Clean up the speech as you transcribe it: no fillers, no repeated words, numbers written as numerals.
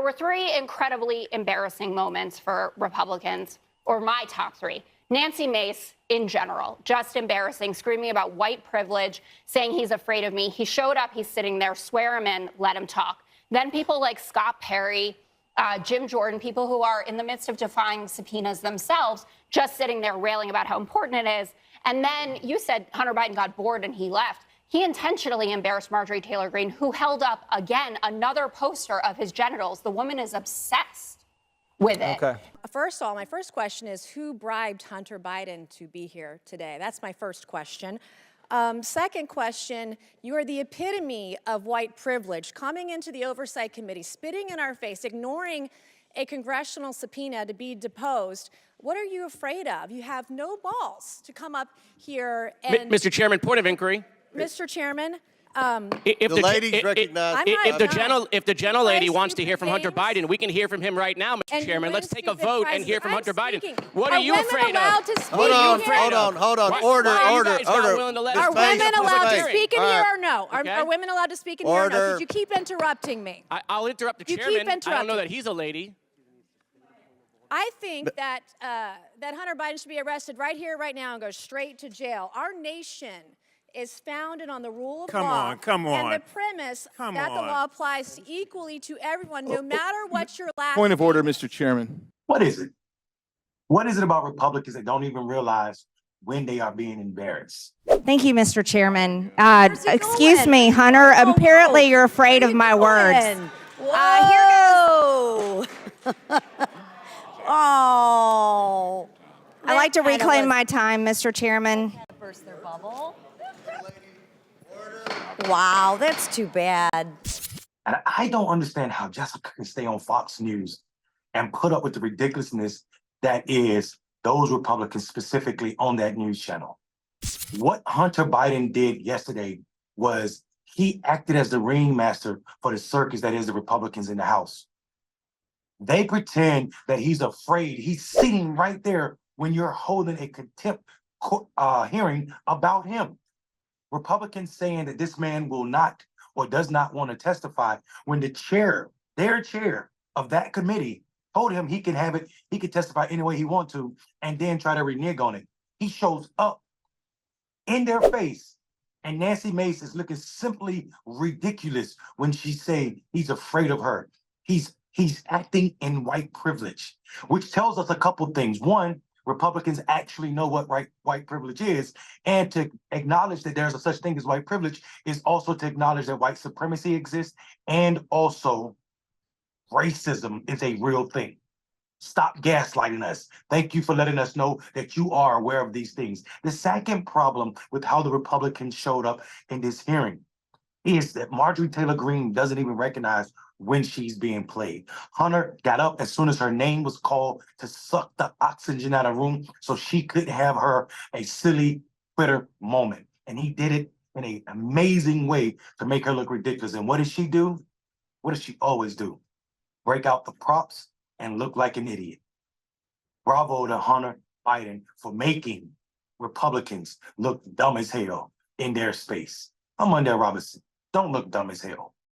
were three incredibly embarrassing moments for Republicans, or my top three. Nancy Mace, in general, just embarrassing, screaming about white privilege, saying he's afraid of me. He showed up, he's sitting there, swear him in, let him talk. Then people like Scott Perry, Jim Jordan, people who are in the midst of defying subpoenas themselves, just sitting there railing about how important it is. And then you said Hunter Biden got bored and he left. He intentionally embarrassed Marjorie Taylor Greene, who held up, again, another poster of his genitals. The woman is obsessed with it. Okay. First of all, my first question is, who bribed Hunter Biden to be here today? That's my first question. Second question, you are the epitome of white privilege, coming into the Oversight Committee, spitting in our face, ignoring a congressional subpoena to be deposed. What are you afraid of? You have no balls to come up here and... Mr. Chairman, point of inquiry. Mr. Chairman, If the ladies recognize... If the gentlelady wants to hear from Hunter Biden, we can hear from him right now, Mr. Chairman. Let's take a vote and hear from Hunter Biden. What are you afraid of? Hold on. Order. Are women allowed to speak in here or no? Are women allowed to speak in here or no? Because you keep interrupting me. I'll interrupt the chairman. I don't know that he's a lady. I think that that Hunter Biden should be arrested right here, right now, and go straight to jail. Our nation is founded on the rule of law. Come on. And the premise that the law applies equally to everyone, no matter what your last Point of order, name. Mr. Chairman. What is it? What is it about Republicans that don't even realize when they are being embarrassed? Thank you, Mr. Chairman. Excuse me, Hunter. Apparently you're afraid of my words. Whoa. Oh. I'd like to reclaim my time, Mr. Chairman. Burst their bubble. Wow, that's too bad. And I don't understand how Jessica can stay on Fox News and put up with the ridiculousness that is those Republicans specifically on that news channel. What Hunter Biden did yesterday was he acted as the ringmaster for the circus that is the Republicans in the House. They pretend that he's afraid. He's sitting right there when you're holding a contempt hearing about him. Republicans saying that this man will not or does not want to testify when the chair, their chair of that committee told him he can have it, he can testify any way he wants to, and then try to renege on it. He shows up in their face, and Nancy Mace is looking simply ridiculous when she say he's afraid of her. He's acting in white privilege, which tells us a couple things. One, Republicans actually know what white privilege is, and to acknowledge that there's a such thing as white privilege is also to acknowledge that white supremacy exists, and also racism is a real thing. Stop gaslighting us. Thank you for letting us know that you are aware of these things. The second problem with how the Republicans showed up in this hearing is that Marjorie Taylor Greene doesn't even recognize when she's being played. Hunter got up as soon as her name was called to suck the oxygen out of the room so she could have a silly Twitter moment. And he did it in an amazing way to make her look ridiculous. And what does she do? What does she always do? Break out the props and look like an idiot. Bravo to Hunter Biden for making Republicans look dumb as hell in their space. I'm Mondale Robinson. Don't look dumb as hell.